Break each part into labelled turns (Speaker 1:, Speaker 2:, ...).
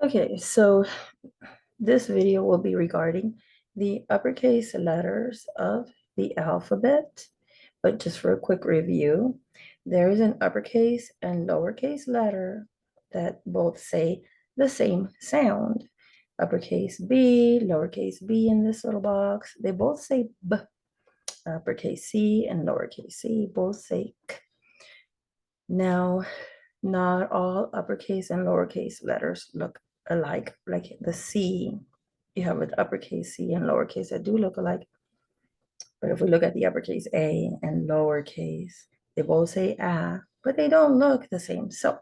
Speaker 1: Okay, so this video will be regarding the uppercase letters of the alphabet, but just for a quick review, there is an uppercase and lowercase letter that both say the same sound. Uppercase B, lowercase b in this little box, they both say B. Uppercase C and lowercase c both say K. Now, not all uppercase and lowercase letters look alike. Like the C, you have an uppercase C and lowercase that do look alike. But if we look at the uppercase A and lowercase, they both say ah, but they don't look the same. So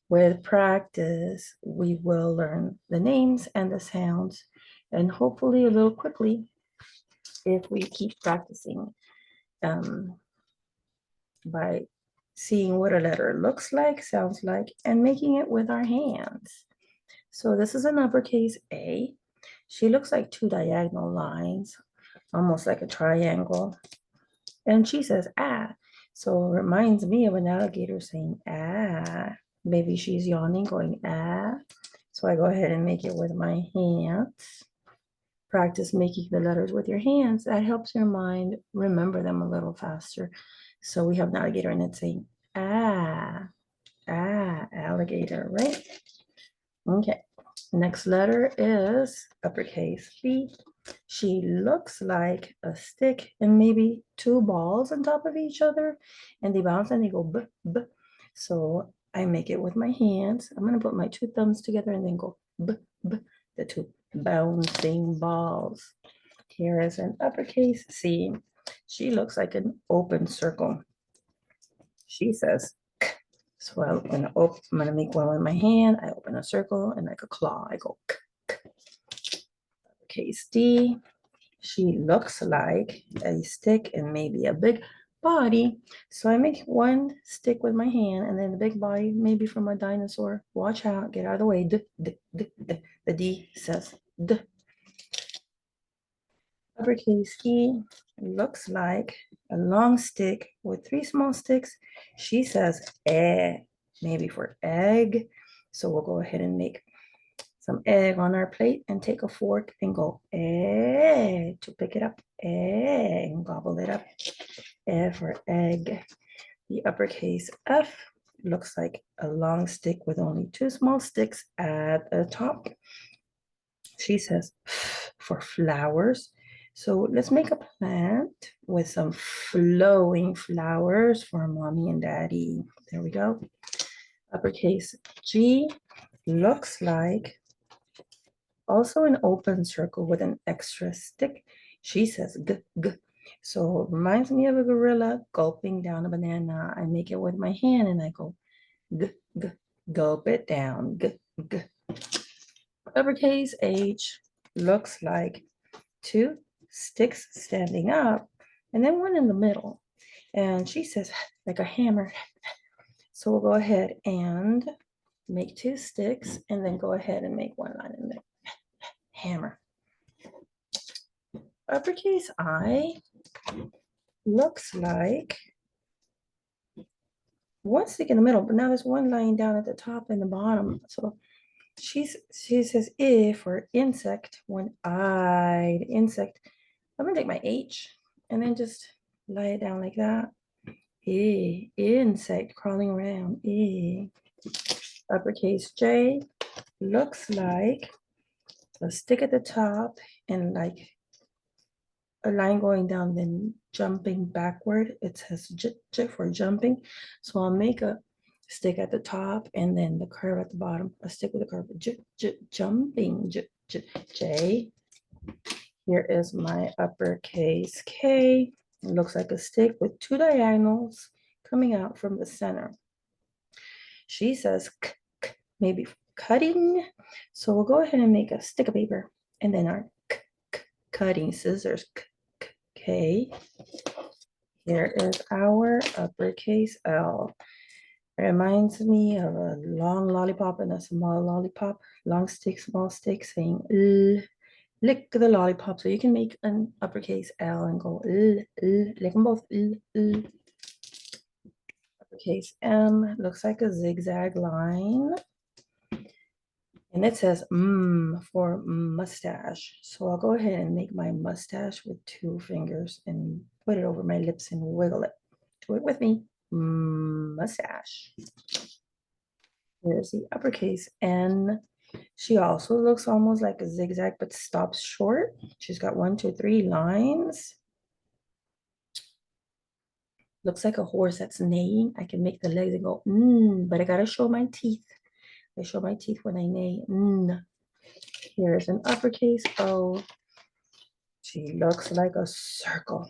Speaker 1: with practice, we will learn the names and the sounds, and hopefully a little quickly if we keep practicing by seeing what a letter looks like, sounds like, and making it with our hands. So this is an uppercase A. She looks like two diagonal lines, almost like a triangle. And she says, ah. So it reminds me of an alligator saying, ah. Maybe she's yawning, going, ah. So I go ahead and make it with my hands. Practice making the letters with your hands. That helps your mind remember them a little faster. So we have an alligator and it's saying, ah, ah, alligator, right? Okay, next letter is uppercase B. She looks like a stick and maybe two balls on top of each other, and they bounce and they go b, b. So I make it with my hands. I'm gonna put my two thumbs together and then go b, b, the two bouncing balls. Here is an uppercase C. She looks like an open circle. She says, K. So I'm gonna make one with my hand. I open a circle and like a claw, I go K, K. Uppercase D. She looks like a stick and maybe a big body. So I make one stick with my hand and then the big body, maybe from a dinosaur. Watch out, get out of the way. D, d, d, d. The D says D. Uppercase E looks like a long stick with three small sticks. She says egg, maybe for egg. So we'll go ahead and make some egg on our plate and take a fork and go egg to pick it up, egg, and gobble it up. Egg for egg. The uppercase F looks like a long stick with only two small sticks at the top. She says for flowers. So let's make a plant with some flowing flowers for mommy and daddy. There we go. Uppercase G looks like also an open circle with an extra stick. She says g, g. So it reminds me of a gorilla gulping down a banana. I make it with my hand and I go g, g, gulp it down, g, g. Uppercase H looks like two sticks standing up and then one in the middle. And she says, like a hammer. So we'll go ahead and make two sticks and then go ahead and make one line in the hammer. Uppercase I looks like one stick in the middle, but now there's one lying down at the top and the bottom. So she says I for insect, one-eyed insect. I'm gonna take my H and then just lay it down like that. Insect crawling around. Uppercase J looks like a stick at the top and like a line going down, then jumping backward. It says J, J for jumping. So I'll make a stick at the top and then the curve at the bottom, a stick with a curve, J, J, jumping, J, J, J. Here is my uppercase K. It looks like a stick with two diagonals coming out from the center. She says k, k, maybe cutting. So we'll go ahead and make a stick of paper and then our k, k, cutting scissors, k, k, K. Here is our uppercase L. It reminds me of a long lollipop and a small lollipop, long stick, small stick, saying L. Lick the lollipop. So you can make an uppercase L and go L, L, lick them both, L, L. Uppercase M looks like a zigzag line. And it says for mustache. So I'll go ahead and make my mustache with 2 fingers and put it over my lips and wiggle it. Do it with me. Mustache. Here's the uppercase N. She also looks almost like a zigzag, but stops short. She's got 1, 2, 3 lines. Looks like a horse that's neighing. I can make the legs and go, but I gotta show my teeth. I show my teeth when I neigh. Here's an uppercase O. She looks like a circle.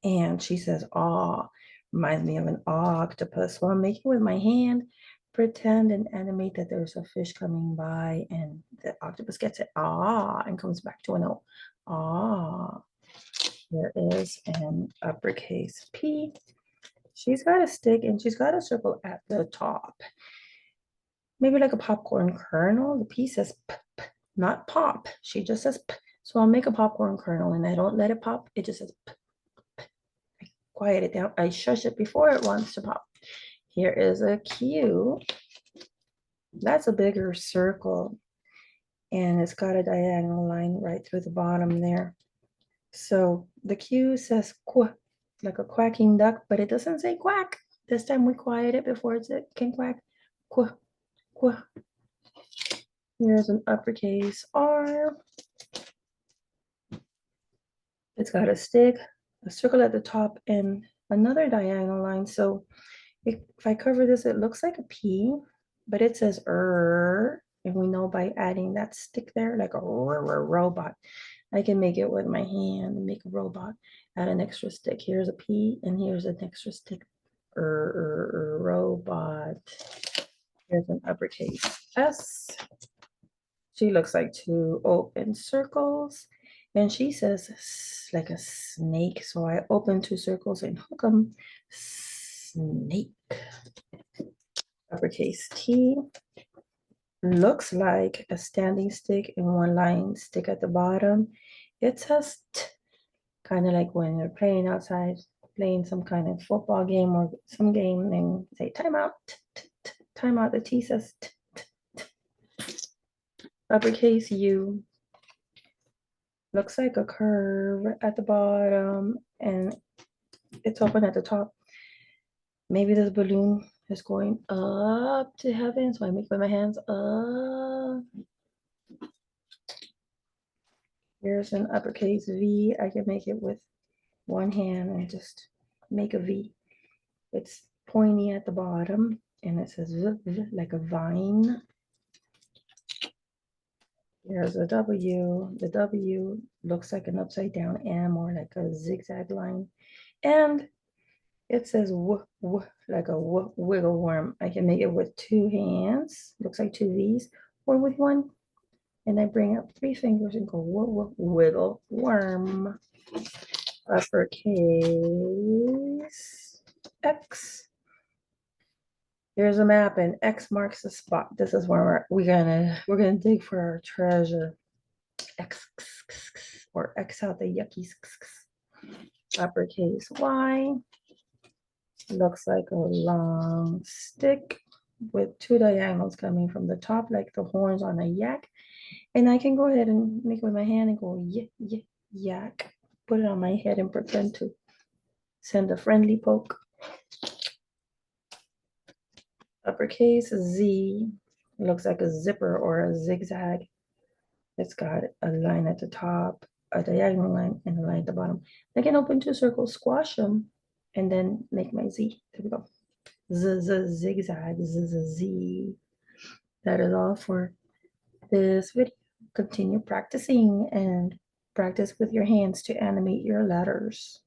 Speaker 1: And she says, "aw," reminds me of an octopus. So I'm making with my hand, pretend and animate that there's a fish coming by and the octopus gets it, ah, and comes back to an O. Ah, there is an uppercase P. She's got a stick and she's got a circle at the top. Maybe like a popcorn kernel. The P says p, p, not pop. She just says p. So I'll make a popcorn kernel and I don't let it pop. It just says p. Quiet it down. I shush it before it wants to pop. Here is a Q. That's a bigger circle. And it's got a diagonal line right through the bottom there. So the Q says qu, like a quacking duck, but it doesn't say quack. This time we quiet it before it can quack. Qu, qu. Here's an uppercase R. It's got a stick, a circle at the top, and another diagonal line. So if I cover this, it looks like a P, but it says and we know by adding that stick there, like a robot, I can make it with my hand and make a robot. Add an extra stick. Here's a P, and here's an extra stick. Robot. Here's an uppercase S. She looks like 2 open circles. And she says like a snake. So I open 2 circles and hook them. Snake. Uppercase T. Looks like a standing stick and 1 line stick at the bottom. It says t, kind of like when you're playing outside, playing some kind of football game or some game, and say timeout, timeout. The T says t, t, t. Uppercase U. Looks like a curve at the bottom and it's open at the top. Maybe this balloon is going up to heaven, so I make with my hands up. Here's an uppercase V. I can make it with 1 hand and just make a V. It's pointy at the bottom and it says v, v, like a vine. Here's a W. The W looks like an upside down M or like a zigzag line. And it says w, w, like a w, wiggle worm. I can make it with 2 hands. Looks like 2 V's or with 1. And I bring up 3 fingers and go w, w, wiggle worm. Uppercase X. Here's a map and X marks the spot. This is where we're gonna dig for our treasure. X or X out the yuckies. Uppercase Y. Looks like a long stick with 2 diagonals coming from the top like the horns on a yak. And I can go ahead and make it with my hand and go yak. Put it on my head and pretend to send a friendly poke. Uppercase Z. Looks like a zipper or a zigzag. It's got a line at the top, a diagonal line, and a line at the bottom. I can open 2 circles, squash them, and then make my Z. There we go. Z, z, zigzag, z, z, z. That is all for this video. Continue practicing and practice with your hands to animate your letters.